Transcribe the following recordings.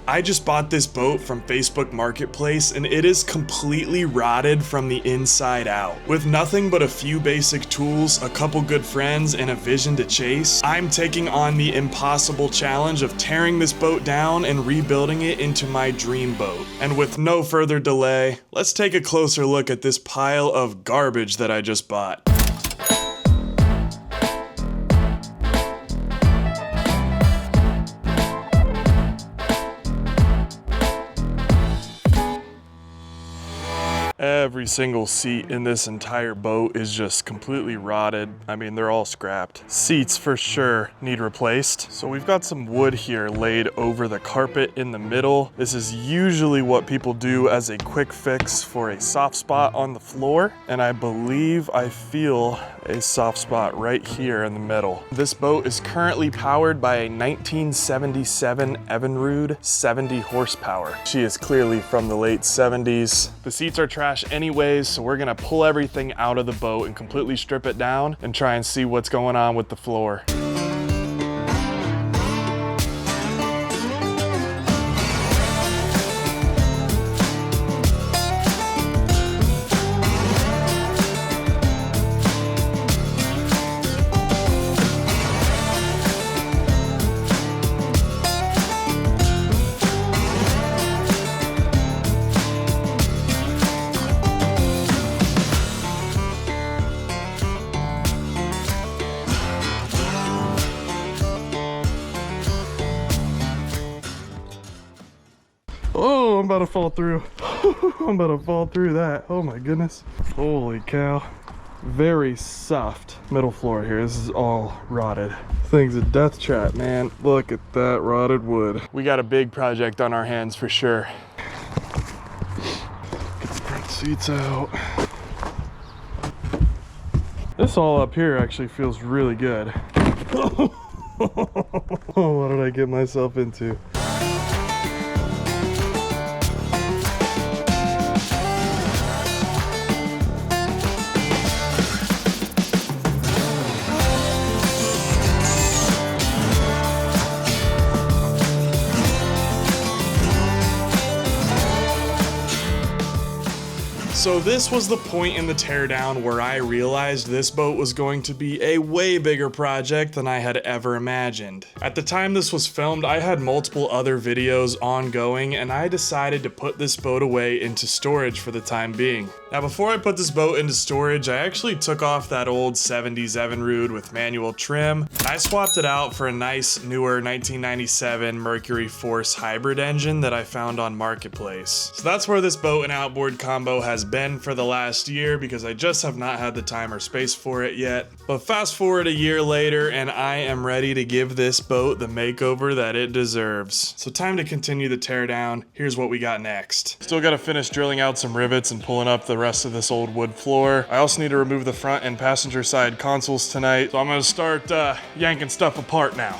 I just bought this boat from Facebook Marketplace and it is completely rotted from the inside out. With nothing but a few basic tools, a couple good friends, and a vision to chase, I'm taking on the impossible challenge of tearing this boat down and rebuilding it into my dream boat. And with no further delay, let's take a closer look at this pile of garbage that I just bought. Every single seat in this entire boat is just completely rotted. I mean, they're all scrapped. Seats for sure need replaced. So we've got some wood here laid over the carpet in the middle. This is usually what people do as a quick fix for a soft spot on the floor. And I believe I feel a soft spot right here in the middle. This boat is currently powered by a 1977 Evinrude 70 horsepower. She is clearly from the late 70s. The seats are trash anyways, so we're gonna pull everything out of the boat and completely strip it down and try and see what's going on with the floor. Oh, I'm about to fall through. I'm about to fall through that. Oh my goodness. Holy cow. Very soft middle floor here. This is all rotted. Thing's a death trap, man. Look at that rotted wood. We got a big project on our hands for sure. Get the front seats out. This all up here actually feels really good. Oh, what did I get myself into? So this was the point in the teardown where I realized this boat was going to be a way bigger project than I had ever imagined. At the time this was filmed, I had multiple other videos ongoing and I decided to put this boat away into storage for the time being. Now before I put this boat into storage, I actually took off that old 70s Evinrude with manual trim. I swapped it out for a nice newer 1997 Mercury Force hybrid engine that I found on Marketplace. So that's where this boat and outboard combo has been for the last year because I just have not had the time or space for it yet. But fast forward a year later and I am ready to give this boat the makeover that it deserves. So time to continue the teardown. Here's what we got next. Still got to finish drilling out some rivets and pulling up the rest of this old wood floor. I also need to remove the front and passenger side consoles tonight. So I'm going to start yanking stuff apart now.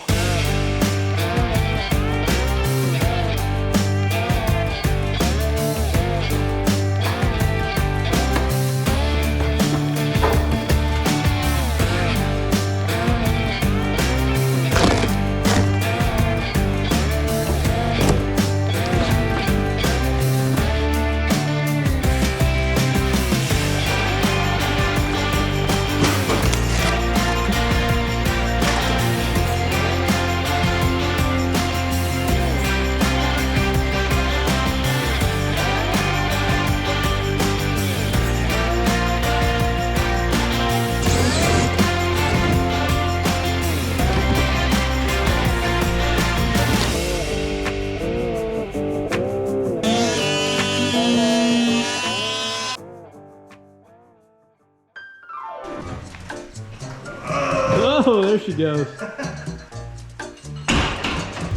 Oh, there she goes.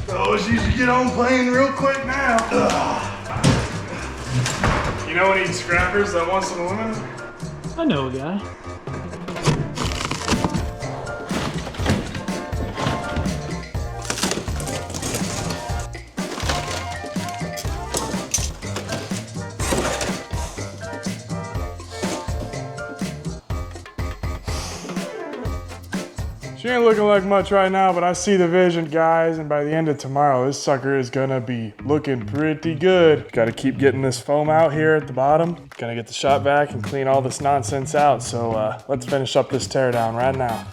Oh, she should get on playing real quick now. You know any scrappers that want some aluminum? I know a guy. She She ain't looking like much right now, but I see the vision, guys, and by the end of tomorrow, this sucker is gonna be looking pretty good. Gotta keep getting this foam out here at the bottom. Gonna get the shop vac and clean all this nonsense out, so let's finish up this teardown right now.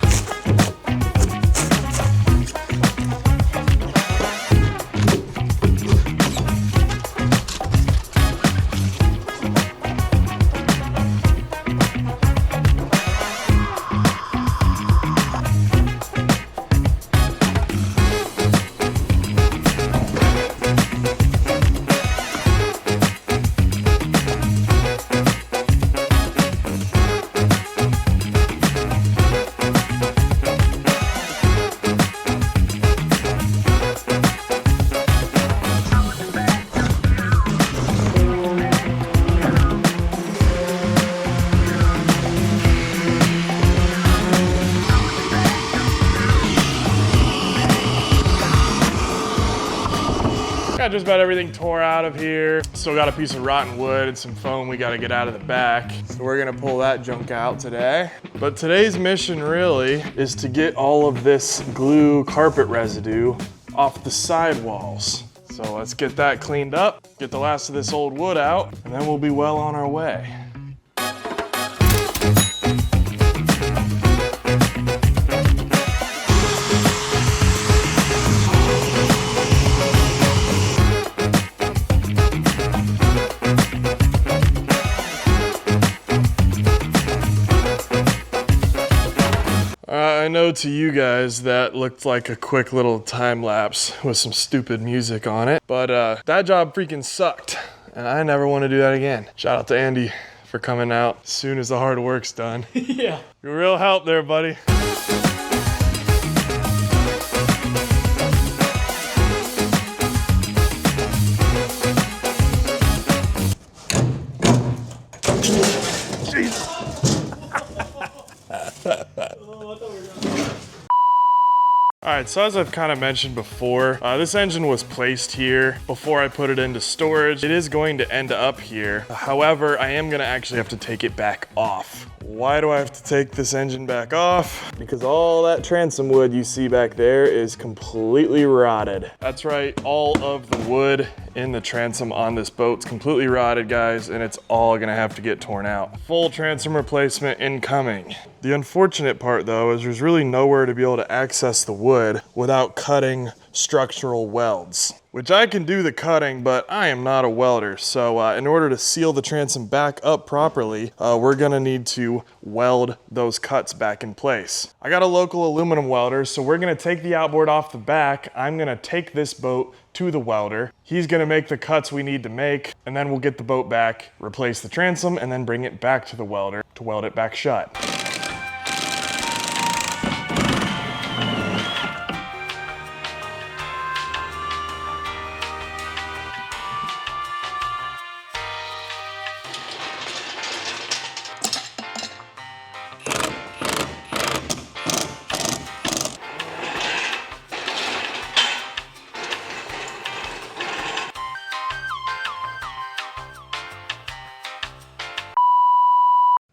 Got just about everything tore out of here. Still got a piece of rotten wood and some foam we gotta get out of the back. So we're gonna pull that junk out today. But today's mission really is to get all of this glue carpet residue off the sidewalls. So let's get that cleaned up, get the last of this old wood out, and then we'll be well on our way. I know to you guys that looked like a quick little time lapse with some stupid music on it, but that job freaking sucked, and I never want to do that again. Shout out to Andy for coming out as soon as the hard work's done. Yeah. You're a real help there, buddy. Jeez. Alright, so as I've kind of mentioned before, this engine was placed here before I put it into storage. It is going to end up here. However, I am going to actually have to take it back off. Why do I have to take this engine back off? Because all that transom wood you see back there is completely rotted. That's right, all of the wood in the transom on this boat's completely rotted, guys, and it's all gonna have to get torn out. Full transom replacement incoming. The unfortunate part though is there's really nowhere to be able to access the wood without cutting structural welds, which I can do the cutting, but I am not a welder. So in order to seal the transom back up properly, we're gonna need to weld those cuts back in place. I got a local aluminum welder, so we're gonna take the outboard off the back. I'm gonna take this boat to the welder. He's gonna make the cuts we need to make, and then we'll get the boat back, replace the transom, and then bring it back to the welder to weld it back shut.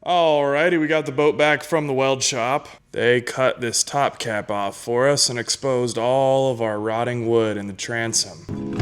Alrighty, we got the boat back from the weld shop. They cut this top cap off for us and exposed all of our rotting wood in the transom.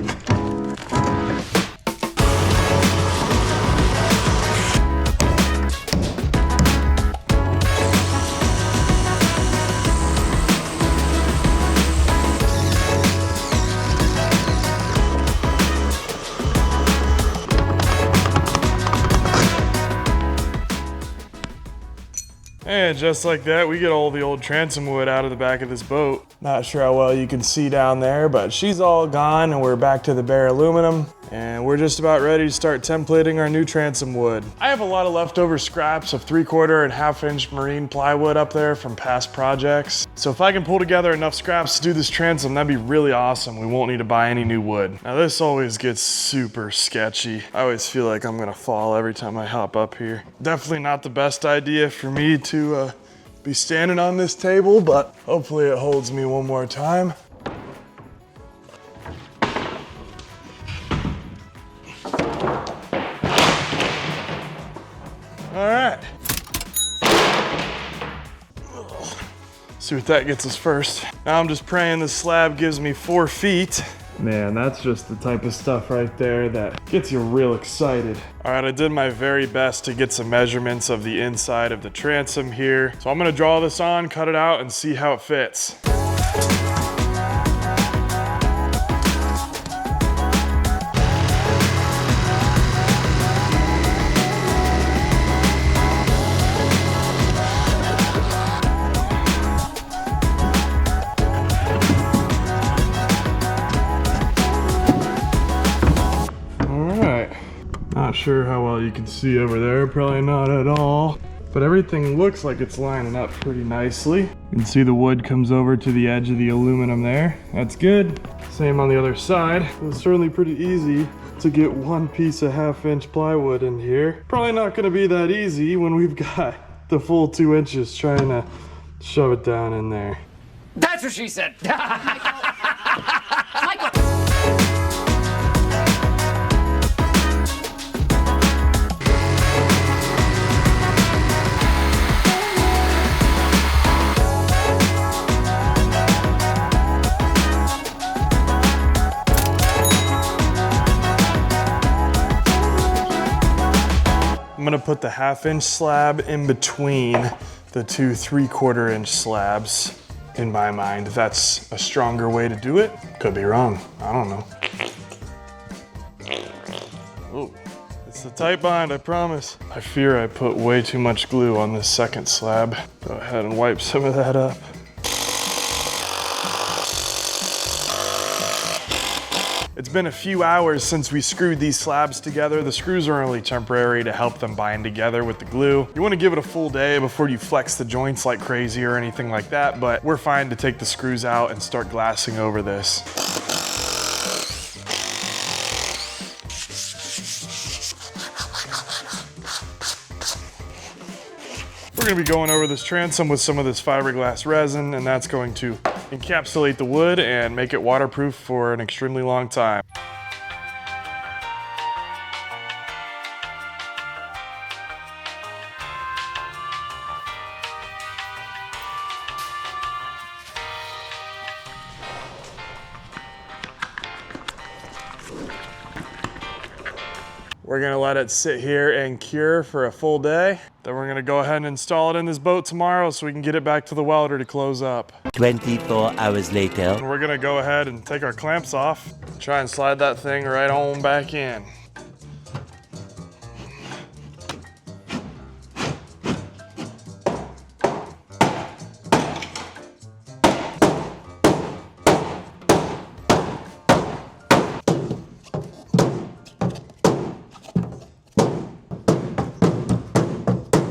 And just like that, we get all the old transom wood out of the back of this boat. Not sure how well you can see down there, but she's all gone and we're back to the bare aluminum. And we're just about ready to start templating our new transom wood. I have a lot of leftover scraps of 3/4 and 1/2 inch marine plywood up there from past projects. So if I can pull together enough scraps to do this transom, that'd be really awesome. We won't need to buy any new wood. Now this always gets super sketchy. I always feel like I'm gonna fall every time I hop up here. Definitely not the best idea for me to be standing on this table, but hopefully it holds me one more time. All right. See what that gets us first. Now I'm just praying this slab gives me 4 feet. Man, that's just the type of stuff right there that gets you real excited. All right, I did my very best to get some measurements of the inside of the transom here. So I'm gonna draw this on, cut it out, and see how it fits. Not sure how well you can see over there, probably not at all. But everything looks like it's lining up pretty nicely. You can see the wood comes over to the edge of the aluminum there. That's good. Same on the other side. It's certainly pretty easy to get one piece of 1/2-inch plywood in here. Probably not gonna be that easy when we've got the full 2 inches trying to shove it down in there. That's what she said. I'm gonna put the 1/2-inch slab in between the 2 3/4-inch slabs. In my mind, that's a stronger way to do it. Could be wrong, I don't know. Oh, it's the tight bind, I promise. I fear I put way too much glue on this second slab. Go ahead and wipe some of that up. It's been a few hours since we screwed these slabs together. The screws are only temporary to help them bind together with the glue. You want to give it a full day before you flex the joints like crazy or anything like that, but we're fine to take the screws out and start glassing over this. We're gonna be going over this transom with some of this fiberglass resin, and that's going to encapsulate the wood and make it waterproof for an extremely long time. We're gonna let it sit here and cure for a full day. Then we're gonna go ahead and install it in this boat tomorrow so we can get it back to the welder to close up. 24 hours later. And we're gonna go ahead and take our clamps off, try and slide that thing right on back in.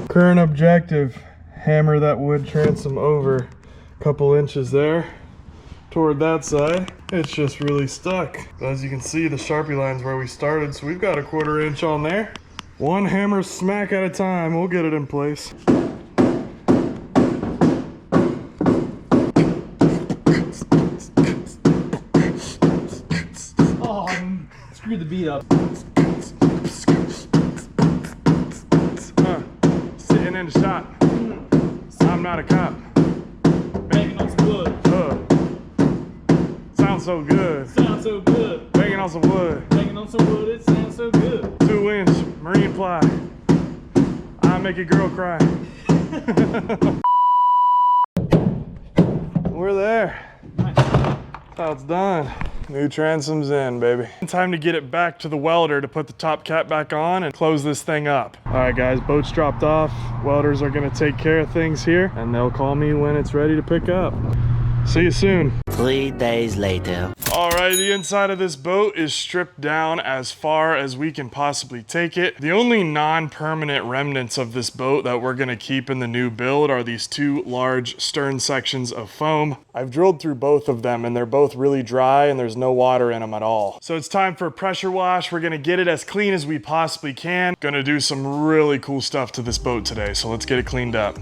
Current objective, hammer that wood transom over a couple inches there toward that side. It's just really stuck. As you can see, the Sharpie line's where we started, so we've got a 1/4 inch on there. One hammer smack at a time, we'll get it in place. Oh, screw the beat up. Sitting in the shop. I'm not a cop. Banging on some wood. Sounds so good. Sounds so good. Banging on some wood. Banging on some wood, it sounds so good. 2-inch marine ply. I make a girl cry. We're there. Nice. That's how it's done. New transom's in, baby. Time to get it back to the welder to put the top cap back on and close this thing up. All right, guys, boat's dropped off. Welders are gonna take care of things here, and they'll call me when it's ready to pick up. See you soon. 3 days later. All right, the inside of this boat is stripped down as far as we can possibly take it. The only non-permanent remnants of this boat that we're gonna keep in the new build are these 2 large stern sections of foam. I've drilled through both of them and they're both really dry and there's no water in them at all. So it's time for a pressure wash. We're gonna get it as clean as we possibly can. Gonna do some really cool stuff to this boat today, so let's get it cleaned up.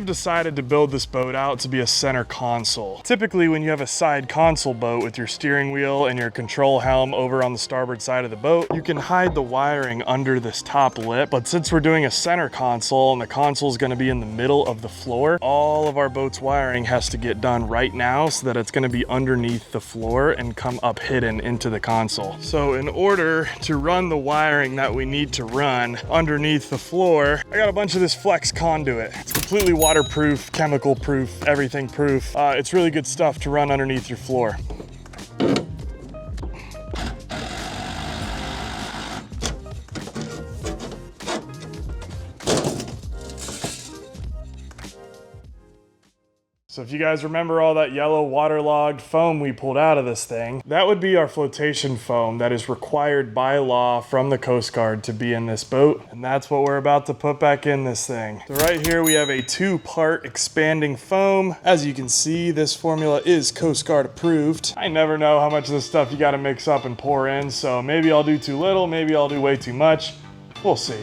decided to build this boat out to be a center console. Typically when you have a side console boat with your steering wheel and your control helm over on the starboard side of the boat, you can hide the wiring under this top lip. But since we're doing a center console and the console is going to be in the middle of the floor, all of our boat's wiring has to get done right now so that it's going to be underneath the floor and come up hidden into the console. So in order to run the wiring that we need to run underneath the floor, I got a bunch of this flex conduit. It's completely waterproof, chemical proof, everything proof. It's really good stuff to run underneath your floor. So if you guys remember all that yellow waterlogged foam we pulled out of this thing, that would be our flotation foam that is required by law from the Coast Guard to be in this boat. And that's what we're about to put back in this thing. So right here we have a 2-part expanding foam. As you can see, this formula is Coast Guard approved. I never know how much of this stuff you gotta mix up and pour in, so maybe I'll do too little, maybe I'll do way too much. We'll see.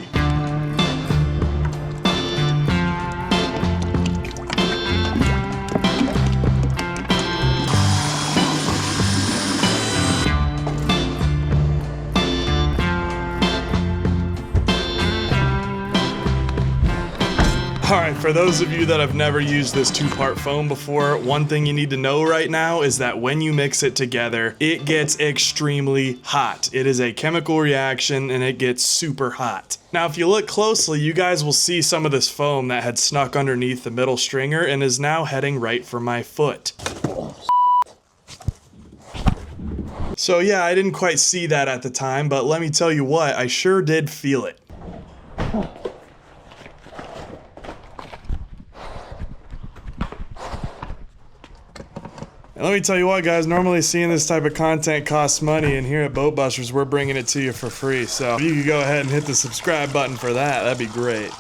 All right, for those of you that have never used this 2-part foam before, one thing you need to know right now is that when you mix it together, it gets extremely hot. It is a chemical reaction and it gets super hot. Now, if you look closely, you guys will see some of this foam that had snuck underneath the middle stringer and is now heading right for my foot. So yeah, I didn't quite see that at the time, but let me tell you what, I sure did feel it. And let me tell you what, guys, normally seeing this type of content costs money, and here at Boat Busters, we're bringing it to you for free. So if you could go ahead and hit the subscribe button for that, that'd be great.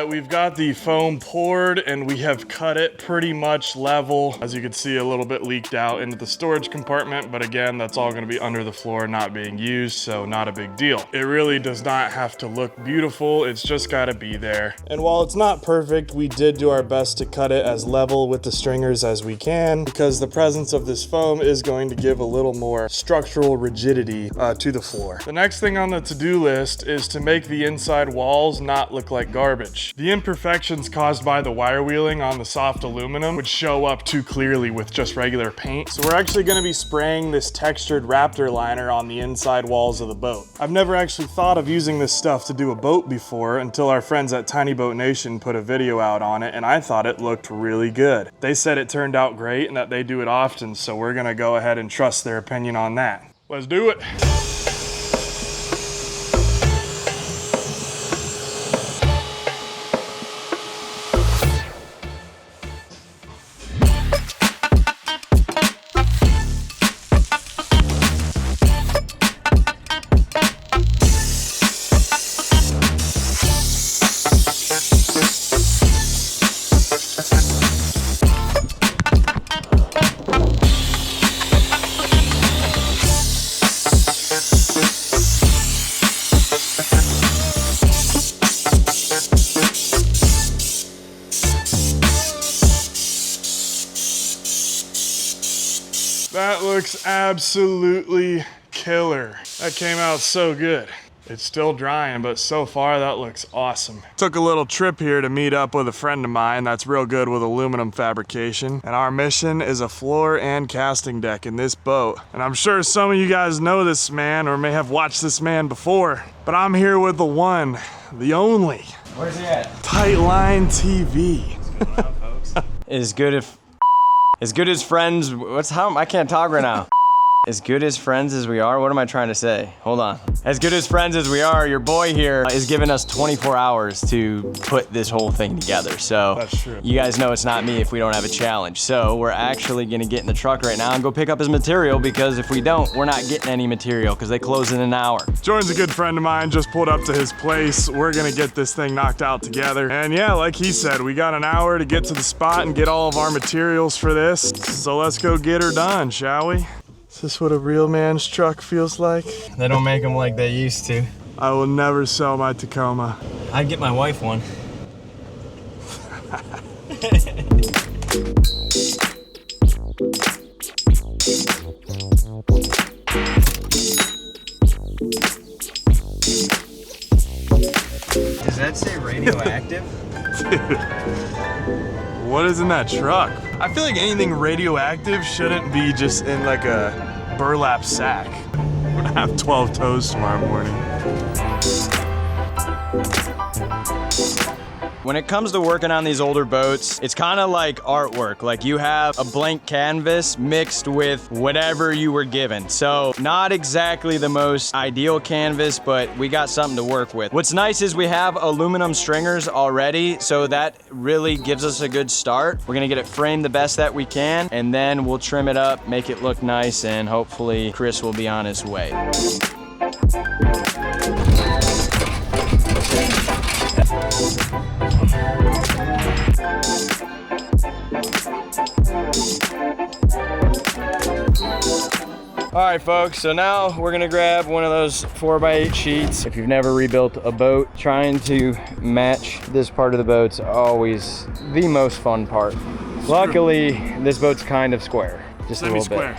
We've got the foam poured and we have cut it pretty much level. As you can see, a little bit leaked out into the storage compartment, but again, that's all gonna be under the floor, not being used, so not a big deal. It really does not have to look beautiful, it's just gotta be there. And while it's not perfect, we did do our best to cut it as level with the stringers as we can, because the presence of this foam is going to give a little more structural rigidity to the floor. The next thing on the to-do list is to make the inside walls not look like garbage. The imperfections caused by the wire wheeling on the soft aluminum would show up too clearly with just regular paint. So we're actually gonna be spraying this textured Raptor liner on the inside walls of the boat. I've never actually thought of using this stuff to do a boat before until our friends at Tiny Boat Nation put a video out on it, and I thought it looked really good. They said it turned out great and that they do it often, so we're gonna go ahead and trust their opinion on that. Let's do it. That looks absolutely killer. That came out so good. It's still drying, but so far that looks awesome. Took a little trip here to meet up with a friend of mine that's real good with aluminum fabrication. And our mission is a floor and casting deck in this boat. And I'm sure some of you guys know this man or may have watched this man before, but I'm here with the one, the only. Where's he at? Tightline TV. What's going on, folks? As good as friends. I can't talk right now. As good as friends as we are, what am I trying to say? Hold on. As good as friends as we are, your boy here is giving us 24 hours to put this whole thing together. So That's true. You guys know it's not me if we don't have a challenge. So we're actually gonna get in the truck right now and go pick up his material, because if we don't, we're not getting any material because they close in an hour. Jordan's a good friend of mine, just pulled up to his place. We're gonna get this thing knocked out together. And yeah, like he said, we got an hour to get to the spot and get all of our materials for this. So let's go get her done, shall we? Is this what a real man's truck feels like? They don't make them like they used to. I will never sell my Tacoma. I'd get my wife one. Does that say radioactive? What is in that truck? I feel like anything radioactive shouldn't be just in like a burlap sack. I'm gonna have 12 toes tomorrow morning. When it comes to working on these older boats, it's kind of like artwork. Like you have a blank canvas mixed with whatever you were given. So not exactly the most ideal canvas, but we got something to work with. What's nice is we have aluminum stringers already, so that really gives us a good start. We're gonna get it framed the best that we can, and then we'll trim it up, make it look nice, and hopefully Chris will be on his way. All right, folks, so now we're gonna grab one of those 4x8 sheets. If you've never rebuilt a boat, trying to match this part of the boat's always the most fun part. Luckily, this boat's kind of square, just a little bit.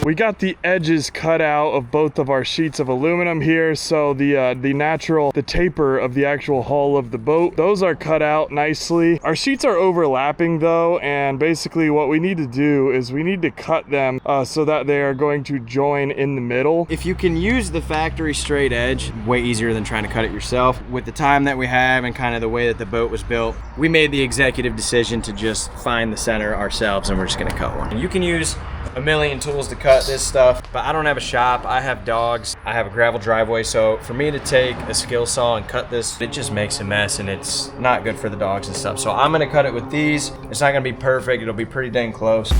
We got the edges cut out of both of our sheets of aluminum here, so the taper of the actual hull of the boat, those are cut out nicely. Our sheets are overlapping though, and basically what we need to do is we need to cut them so that they are going to join in the middle. If you can use the factory straight edge, way easier than trying to cut it yourself. With the time that we have and kind of the way that the boat was built, we made the executive decision to just find the center ourselves, and we're just gonna cut one. You can use a million tools to cut this stuff, but I don't have a shop, I have dogs, I have a gravel driveway, so for me to take a skill saw and cut this, it just makes a mess and it's not good for the dogs and stuff. So I'm gonna cut it with these. It's not gonna be perfect, it'll be pretty dang close.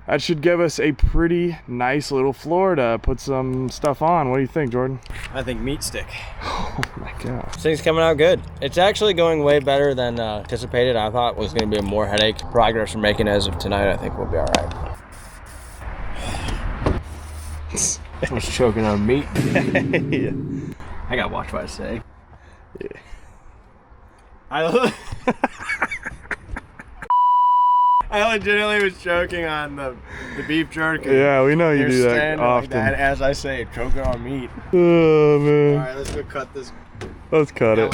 That should give us a pretty nice little floor to put some stuff on. What do you think, Jordan? I think meat stick. Oh my God. This thing's coming out good. It's actually going way better than anticipated. I thought it was gonna be a more headache. Progress we're making as of tonight, I think we'll be all right. I was choking on meat. Yeah. I gotta watch what I say. Yeah. I legitimately was choking on the beef jerky. Yeah, we know you You're do that standing often. like that as I say, choking on meat. Oh man. All right, let's go cut this. Let's cut it.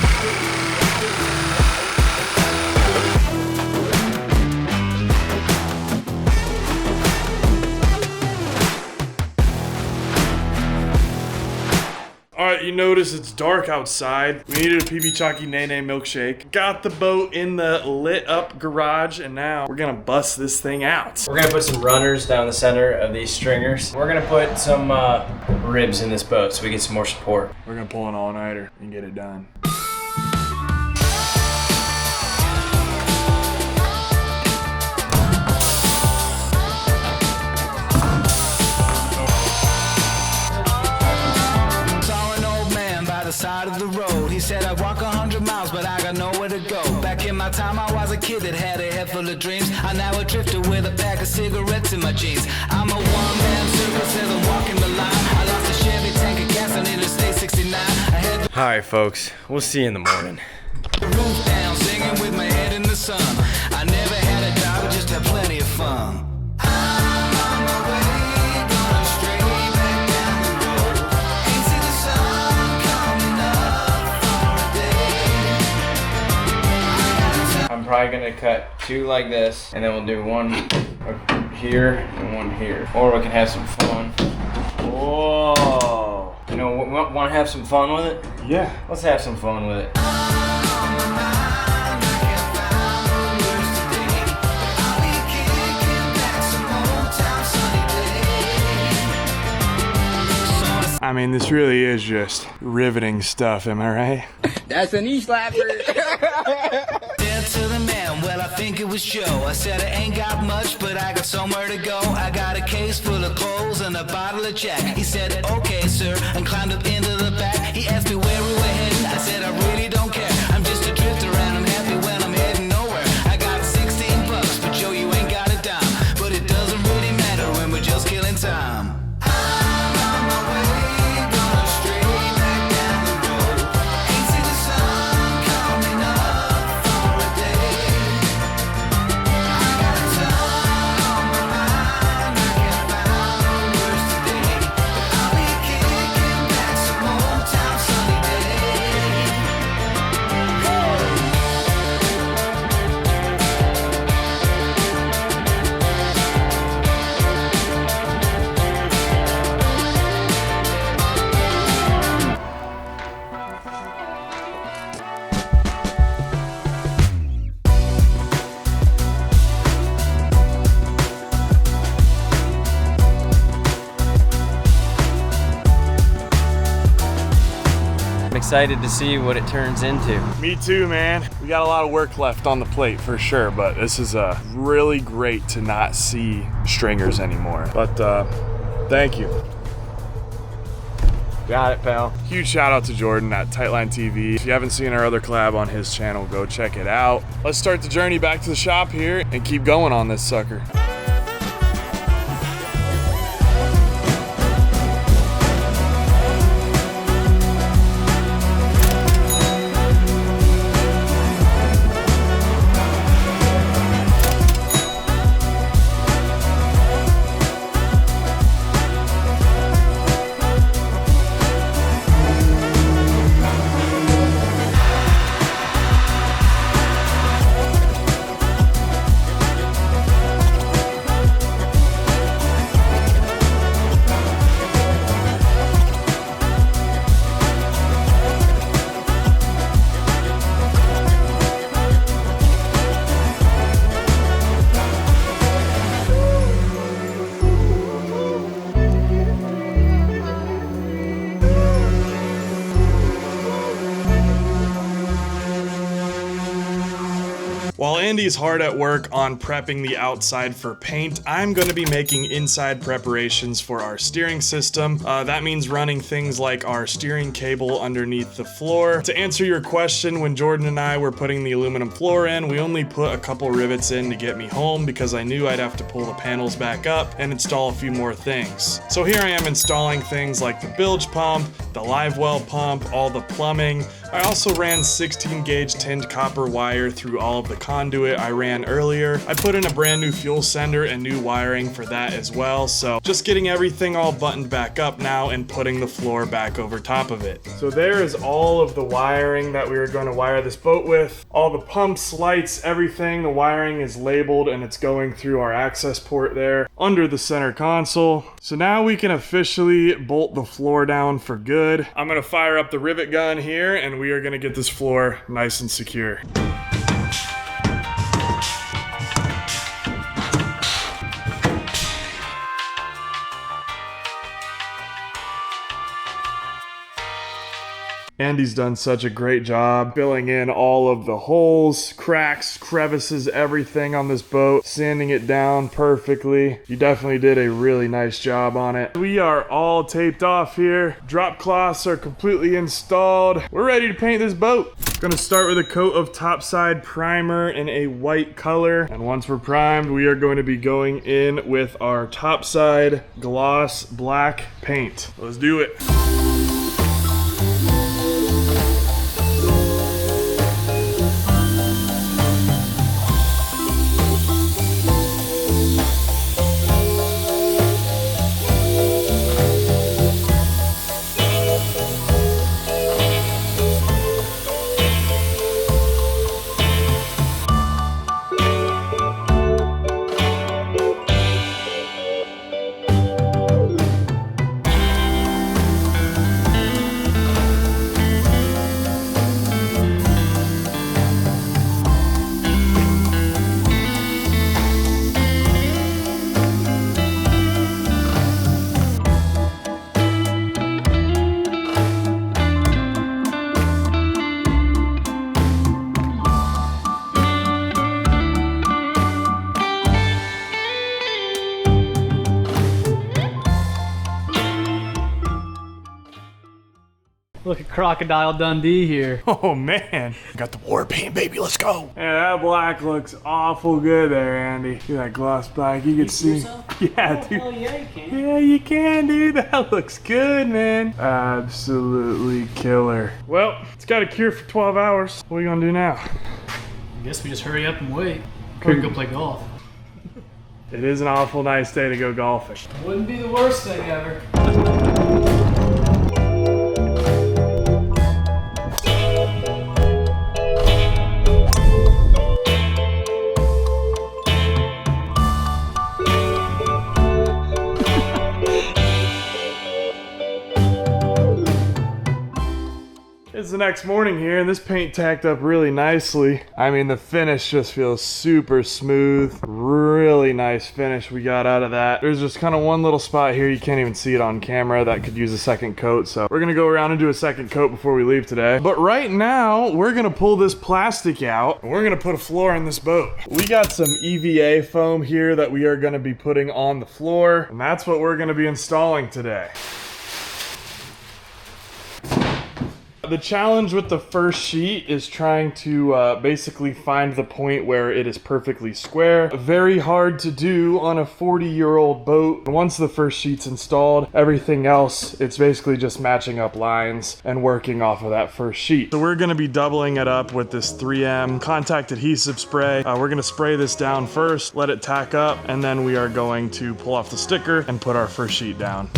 Alright, you notice it's dark outside. We needed a PB Chalky Nene milkshake. Got the boat in the lit up garage, and now we're gonna bust this thing out. We're gonna put some runners down the center of these stringers. We're gonna put some ribs in this boat so we get some more support. We're gonna pull an all-nighter and get it done. my time I was a kid that had a head full of dreams. I'm now a drifter with a pack of cigarettes in my jeans. I'm a one-man circus as I'm walking the line. I lost a Chevy tank of gas on Interstate 69. I had the All right, folks, we'll see you in the morning. roof down, singing with my head in the sun. I never had a job, just had plenty of fun. I'm on my way, going straight back down the road. Ain't seen the sun coming up for a day. I'm probably gonna cut 2 like this, and then we'll do 1 here and 1 here. Or we can have some fun. Whoa! You know, want to have some fun with it? Yeah. Let's have some fun with it. I mean, this really is just riveting stuff, am I right? That's a knee slapper. Said to the man, well, I think it was Joe. I said, I ain't got much, but I got somewhere to go. I got a case full of clothes and a bottle of Jack. He said, okay, sir, and climbed up into the back. He asked me where we were heading. I said, I really don't care. I'm just a drifter and I'm happy when I'm heading nowhere. I got $16, but Joe, you ain't got a dime. But it doesn't really matter when we're just killing time. I'm on my way, going straight back down the road. Ain't seen the sun coming up for a day. I got a ton on my mind, I can't find no words today. I'll be kicking back some old time sunny day. I'm excited to see what it turns into. Me too, man. We got a lot of work left on the plate for sure, but this is really great to not see stringers anymore. But thank you. Got it, pal. Huge shout out to Jordan at Tightline TV. If you haven't seen our other collab on his channel, go check it out. Let's start the journey back to the shop here and keep going on this sucker. While Andy's hard at work on prepping the outside for paint, I'm going to be making inside preparations for our steering system. That means running things like our steering cable underneath the floor. To answer your question, when Jordan and I were putting the aluminum floor in, we only put a couple rivets in to get me home because I knew I'd have to pull the panels back up and install a few more things. So here I am installing things like the bilge pump, the live well pump, all the plumbing. I also ran 16 gauge tinned copper wire through all of the conduit I ran earlier. I put in a brand new fuel sender and new wiring for that as well. So just getting everything all buttoned back up now and putting the floor back over top of it. So there is all of the wiring that we were going to wire this boat with. All the pumps, lights, everything. The wiring is labeled and it's going through our access port there under the center console. So now we can officially bolt the floor down for good. I'm going to fire up the rivet gun here and we are going to get this floor nice and secure. Andy's done such a great job filling in all of the holes, cracks, crevices, everything on this boat, sanding it down perfectly. You definitely did a really nice job on it. We are all taped off here. Drop cloths are completely installed. We're ready to paint this boat. Gonna start with a coat of topside primer in a white color. And once we're primed, we are going to be going in with our topside gloss black paint. Let's do it. Look at Crocodile Dundee here. Oh man, got the war paint, baby. Let's go. Yeah, that black looks awful good there, Andy. See that gloss black? You can see. Yeah, dude. Oh yeah, you can. Yeah, you can, dude. That looks good, man. Absolutely killer. Well, it's got a cure for 12 hours. What are you gonna do now? I guess we just hurry up and wait. Or go play golf. It is an awful nice day to go golfing. Wouldn't be the worst thing ever. It's the next morning here, and this paint tacked up really nicely. I mean, the finish just feels super smooth. Really nice finish we got out of that. There's just kind of one little spot here, you can't even see it on camera, that could use a second coat. So we're gonna go around and do a second coat before we leave today. But right now, we're gonna pull this plastic out, and we're gonna put a floor in this boat. We got some EVA foam here that we are gonna be putting on the floor, and that's what we're gonna be installing today. The challenge with the first sheet is trying to basically find the point where it is perfectly square. Very hard to do on a 40-year-old boat. Once the first sheet's installed, everything else, it's basically just matching up lines and working off of that first sheet. So we're gonna be doubling it up with this 3M contact adhesive spray. We're gonna spray this down first, let it tack up, and then we are going to pull off the sticker and put our first sheet down.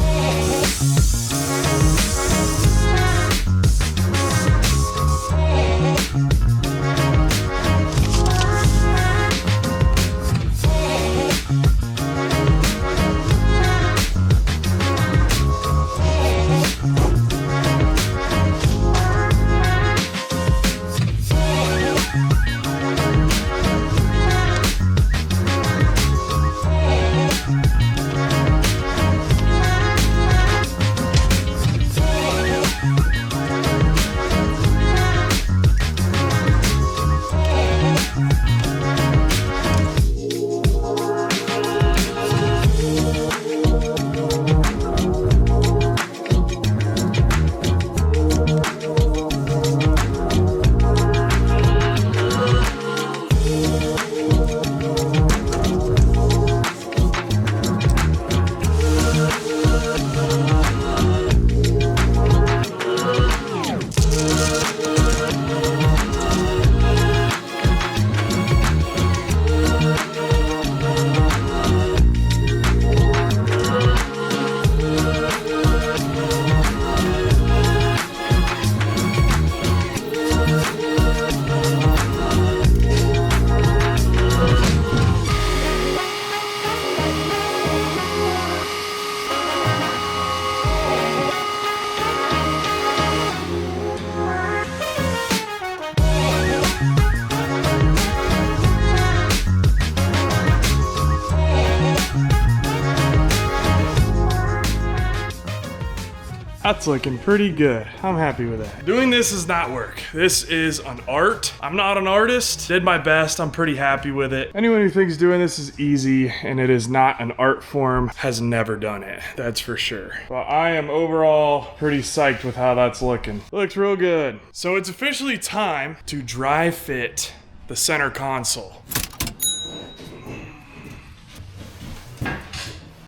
That's looking pretty good. I'm happy with that. Doing this is not work. This is an art. I'm not an artist. Did my best. I'm pretty happy with it. Anyone who thinks doing this is easy and it is not an art form has never done it. That's for sure. But I am overall pretty psyched with how that's looking. It looks real good. So it's officially time to dry fit the center console.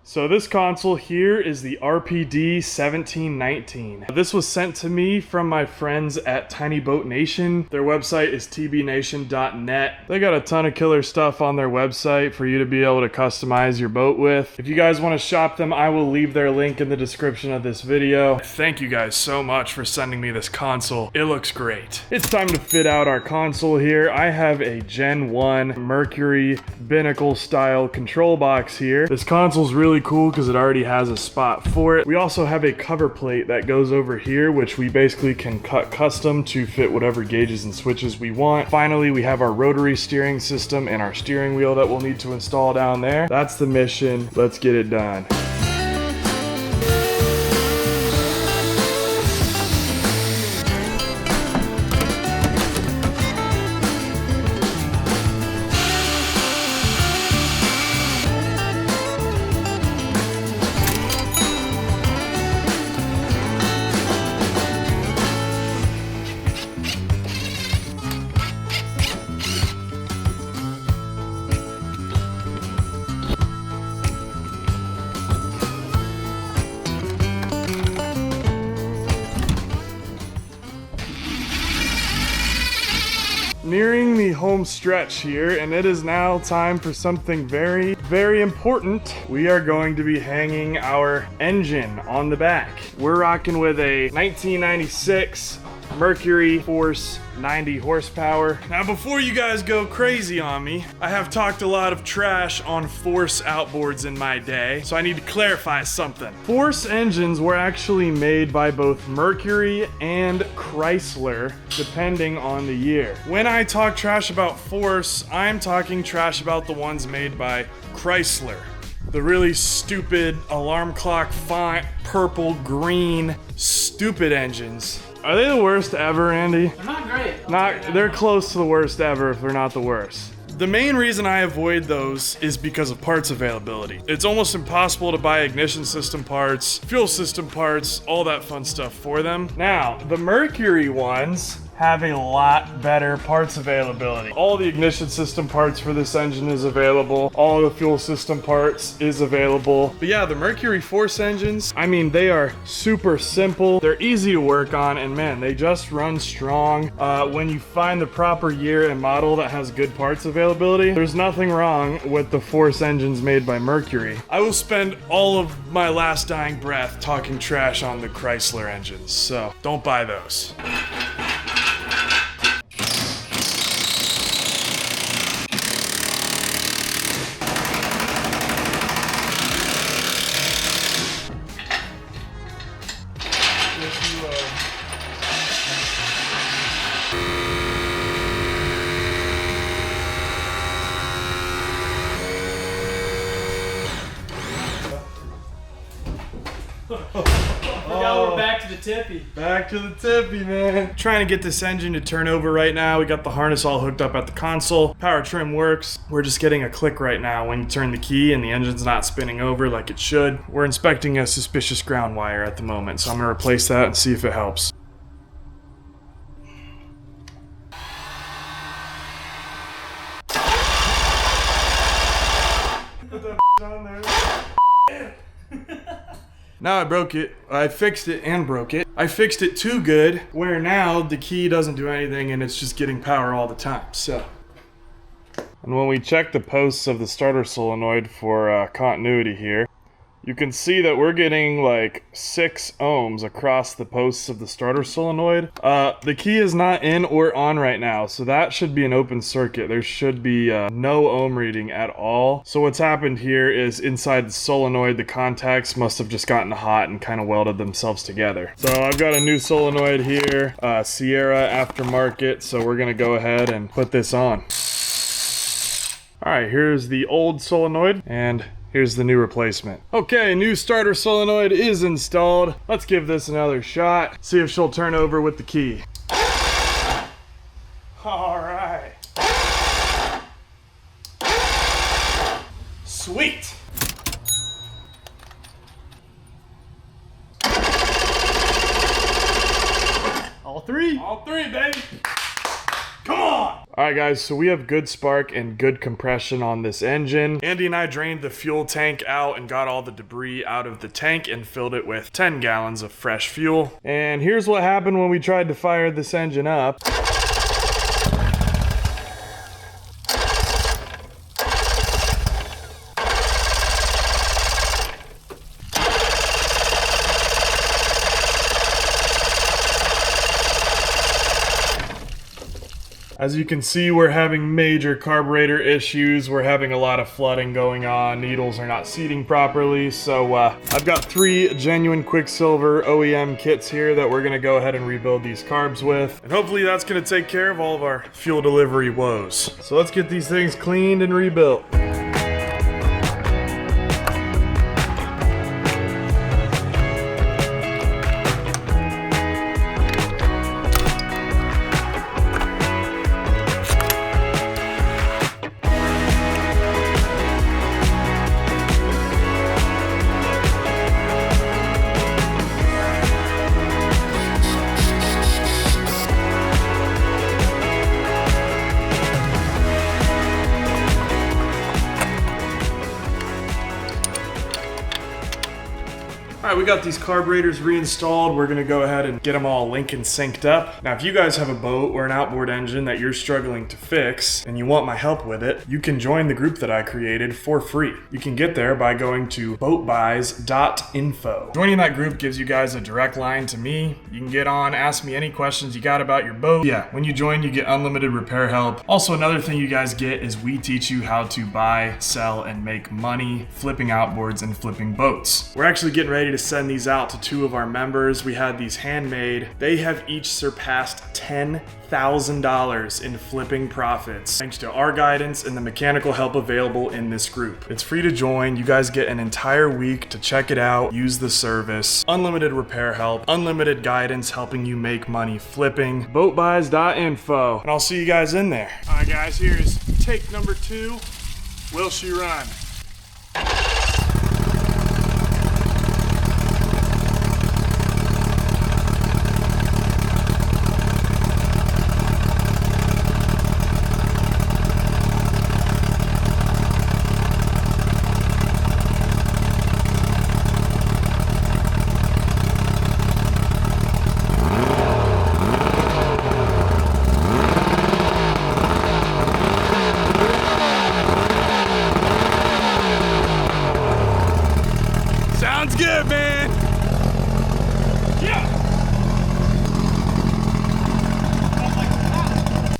So this console here is the RPD 1719. This was sent to me from my friends at Tiny Boat Nation. Their website is tbnation.net. They got a ton of killer stuff on their website for you to be able to customize your boat with. If you guys want to shop them, I will leave their link in the description of this video. Thank you guys so much for sending me this console. It looks great. It's time to fit out our console here. I have a Gen 1 Mercury binnacle style control box here. This console's really cool because it already has a spot for it. We also have a cover plate that goes over here, which we basically can cut custom to fit whatever gauges and switches we want. Finally, we have our rotary steering system and our steering wheel that we'll need to install down there. That's the mission. Let's get it done. Nearing the home stretch here, and it is now time for something very, very important. We are going to be hanging our engine on the back. We're rocking with a 1996 Mercury Force 90 horsepower. Now, before you guys go crazy on me, I have talked a lot of trash on Force outboards in my day, so I need to clarify something. Force engines were actually made by both Mercury and Chrysler, depending on the year. When I talk trash about Force, I'm talking trash about the ones made by Chrysler. The really stupid alarm clock font, purple, green, stupid engines. Are they the worst ever, Andy? They're not great. They're close to the worst ever if they're not the worst. The main reason I avoid those is because of parts availability. It's almost impossible to buy ignition system parts, fuel system parts, all that fun stuff for them. Now, the Mercury ones have a lot better parts availability. All the ignition system parts for this engine is available. All the fuel system parts is available. But yeah, the Mercury Force engines, I mean, they are super simple. They're easy to work on, and man, they just run strong. When you find the proper year and model that has good parts availability, there's nothing wrong with the Force engines made by Mercury. I will spend all of my last dying breath talking trash on the Chrysler engines, so don't buy those. Now we're back to the tippy. Back to the tippy, man. Trying to get this engine to turn over right now. We got the harness all hooked up at the console. Power trim works. We're just getting a click right now when you turn the key and the engine's not spinning over like it should. We're inspecting a suspicious ground wire at the moment, so I'm gonna replace that and see if it helps. Put that on there. Now I broke it. I fixed it and broke it. I fixed it too good, where now the key doesn't do anything and it's just getting power all the time, so. And when we check the posts of the starter solenoid for continuity here, you can see that we're getting like 6 ohms across the posts of the starter solenoid. The key is not in or on right now, so that should be an open circuit. There should be no ohm reading at all. So what's happened here is inside the solenoid, the contacts must have just gotten hot and kind of welded themselves together. So I've got a new solenoid here, Sierra aftermarket, so we're gonna go ahead and put this on. All right, here's the old solenoid, and Here's the new replacement. Okay, new starter solenoid is installed. Let's give this another shot. See if she'll turn over with the key. All right. Sweet. All three. All three, baby. Come on. All right, guys, so we have good spark and good compression on this engine. Andy and I drained the fuel tank out and got all the debris out of the tank and filled it with 10 gallons of fresh fuel. And here's what happened when we tried to fire this engine up. As you can see, we're having major carburetor issues. We're having a lot of flooding going on. Needles are not seating properly. So I've got 3 genuine Quicksilver OEM kits here that we're gonna go ahead and rebuild these carbs with. And hopefully that's gonna take care of all of our fuel delivery woes. So let's get these things cleaned and rebuilt. All right, we got these carburetors reinstalled. We're gonna go ahead and get them all Lincoln synced up. Now, if you guys have a boat or an outboard engine that you're struggling to fix and you want my help with it, you can join the group that I created for free. You can get there by going to boatbuys.info. Joining that group gives you guys a direct line to me. You can get on, ask me any questions you got about your boat. Yeah, when you join, you get unlimited repair help. Also, another thing you guys get is we teach you how to buy, sell, and make money flipping outboards and flipping boats. We're actually getting ready to send these out to 2 of our members. We had these handmade. They have each surpassed $10,000 in flipping profits thanks to our guidance and the mechanical help available in this group. It's free to join. You guys get an entire week to check it out, use the service, unlimited repair help, unlimited guidance helping you make money flipping. Boatbuys.info. And I'll see you guys in there. All right, guys, here's take number 2. Will she run? Sounds good, man. Yeah.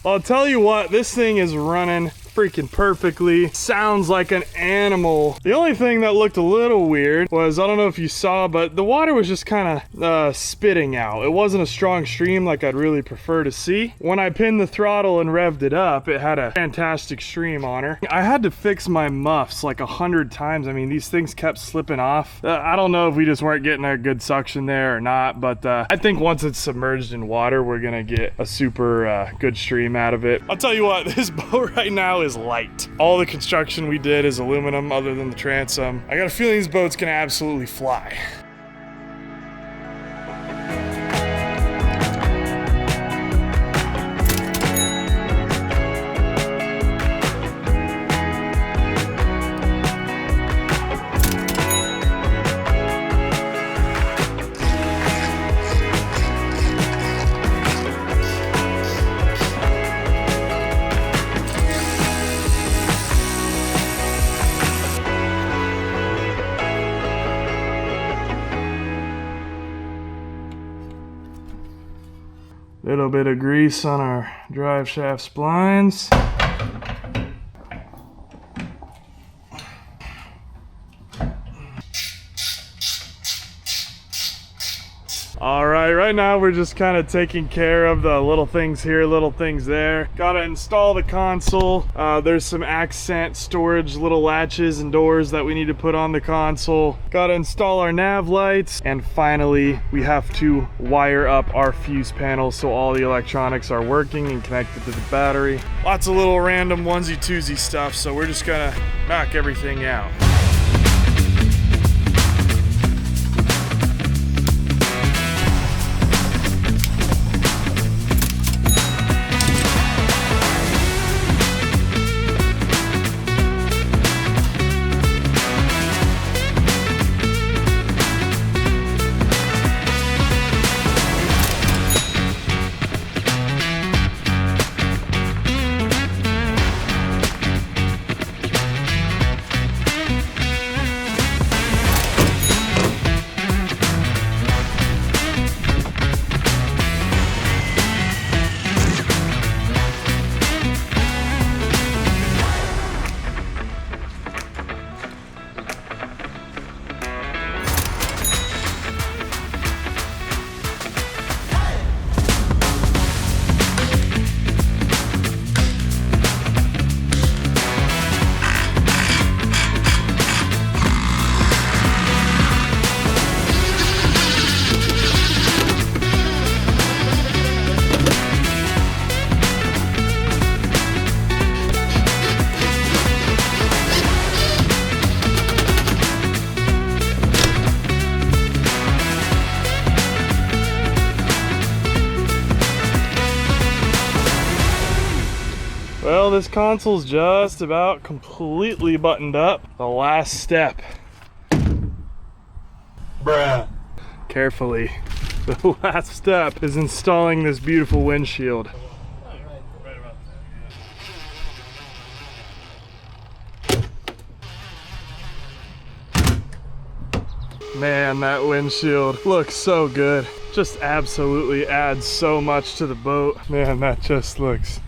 I'll tell you what, this thing is running freaking perfectly. Sounds like an animal. The only thing that looked a little weird was, I don't know if you saw, but the water was just kind of spitting out. It wasn't a strong stream like I'd really prefer to see. When I pinned the throttle and revved it up, it had a fantastic stream on her. I had to fix my muffs like 100 times. I mean, these things kept slipping off. I don't know if we just weren't getting a good suction there or not, but I think once it's submerged in water, we're gonna get a super good stream out of it. I'll tell you what, this boat right now is light. All the construction we did is aluminum other than the transom. I got a feeling this boat's gonna absolutely fly. Little bit of grease on our drive shaft splines. All right now we're just kind of taking care of the little things here, little things there. Gotta install the console. There's some accent storage, little latches and doors that we need to put on the console. Gotta install our nav lights. And finally, we have to wire up our fuse panels so all the electronics are working and connected to the battery. Lots of little random onesie-twosie stuff, so we're just gonna knock everything out. Well, this console's just about completely buttoned up. The last step. Bruh. Carefully. The last step is installing this beautiful windshield. Man, that windshield looks so good. Just absolutely adds so much to the boat. Man, that just looks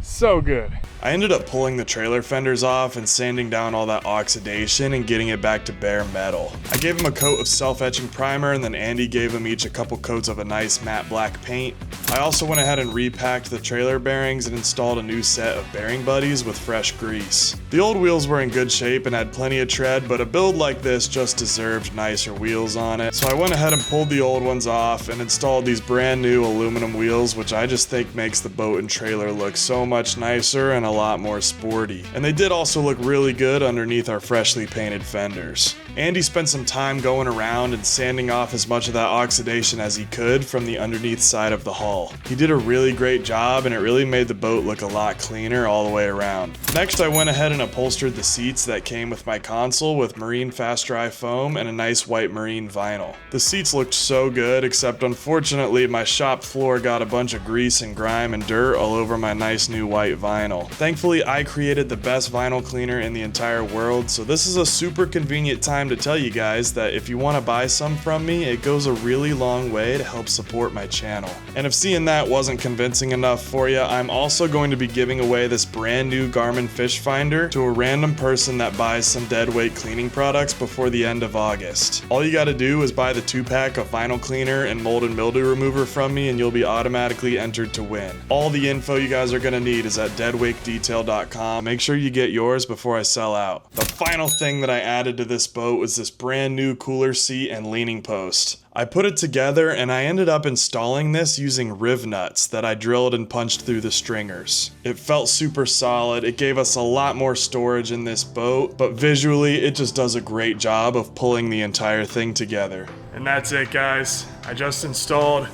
so good. I ended up pulling the trailer fenders off and sanding down all that oxidation and getting it back to bare metal. I gave them a coat of self-etching primer, and then Andy gave them each a couple coats of a nice matte black paint. I also went ahead and repacked the trailer bearings and installed a new set of bearing buddies with fresh grease. The old wheels were in good shape and had plenty of tread, but a build like this just deserved nicer wheels on it. So I went ahead and pulled the old ones off and installed these brand new aluminum wheels, which I just think makes the boat and trailer look so much nicer and a lot more sporty. And they did also look really good underneath our freshly painted fenders. Andy spent some time going around and sanding off as much of that oxidation as he could from the underneath side of the hull. He did a really great job, and it really made the boat look a lot cleaner all the way around. Next, I went ahead and upholstered the seats that came with my console with marine fast dry foam and a nice white marine vinyl. The seats looked so good, except unfortunately my shop floor got a bunch of grease and grime and dirt all over my nice new white vinyl. Thankfully, I created the best vinyl cleaner in the entire world, so this is a super convenient time to tell you guys that if you want to buy some from me, it goes a really long way to help support my channel. And if seeing that wasn't convincing enough for you, I'm also going to be giving away this brand new Garmin fish finder to a random person that buys some deadweight cleaning products before the end of August. All you gotta do is buy the 2-pack of vinyl cleaner and mold and mildew remover from me, and you'll be automatically entered to win. All the info you guys are gonna need is at deadweightdetail.com. Make sure you get yours before I sell out. The final thing that I added to this boat was this brand new cooler seat and leaning post. I put it together and I ended up installing this using riv nuts that I drilled and punched through the stringers. It felt super solid, it gave us a lot more storage in this boat, but visually it just does a great job of pulling the entire thing together. And that's it, guys. I just installed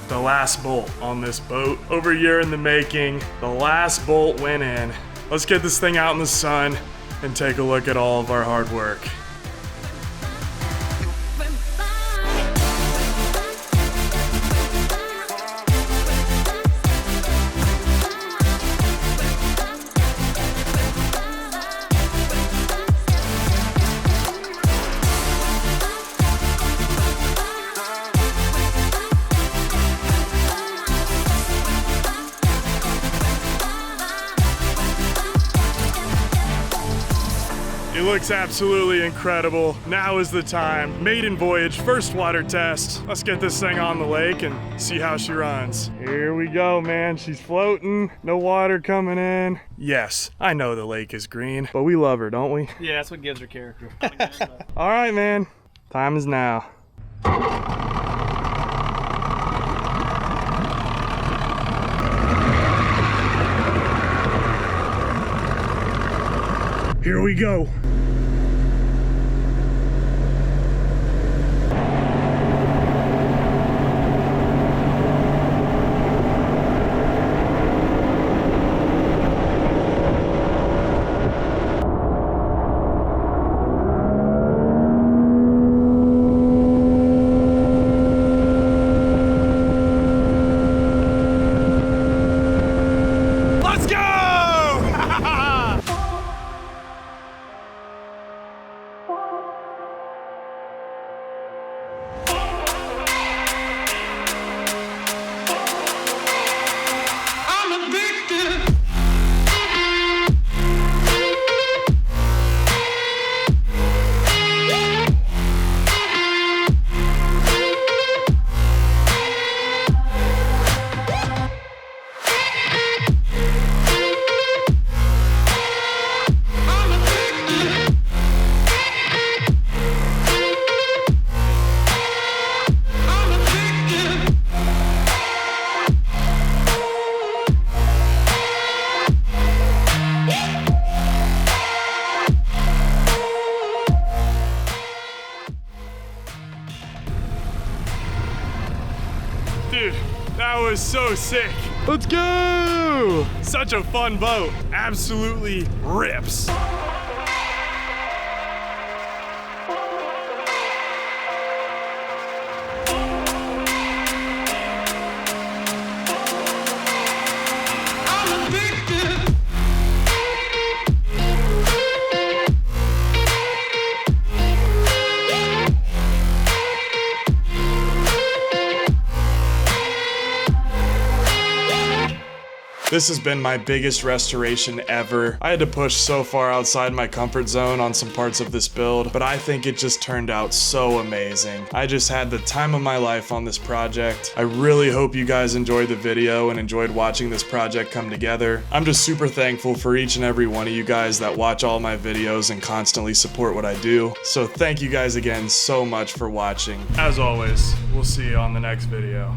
the last bolt on this boat. Over a year in the making, the last bolt went in. Let's get this thing out in the sun and take a look at all of our hard work. It looks absolutely incredible. Now is the time. Maiden voyage, first water test. Let's get this thing on the lake and see how she runs. Here we go, man. She's floating. No water coming in. Yes, I know the lake is green, but we love her, don't we? Yeah, that's what gives her character. All right, man. Time is now. Here we go. Let's go! Dude, that was so sick. Let's go! Such a fun boat. Absolutely rips. This has been my biggest restoration ever. I had to push so far outside my comfort zone on some parts of this build, but I think it just turned out so amazing. I just had the time of my life on this project. I really hope you guys enjoyed the video and enjoyed watching this project come together. I'm just super thankful for each and every one of you guys that watch all my videos and constantly support what I do. So thank you guys again so much for watching. As always, we'll see you on the next video.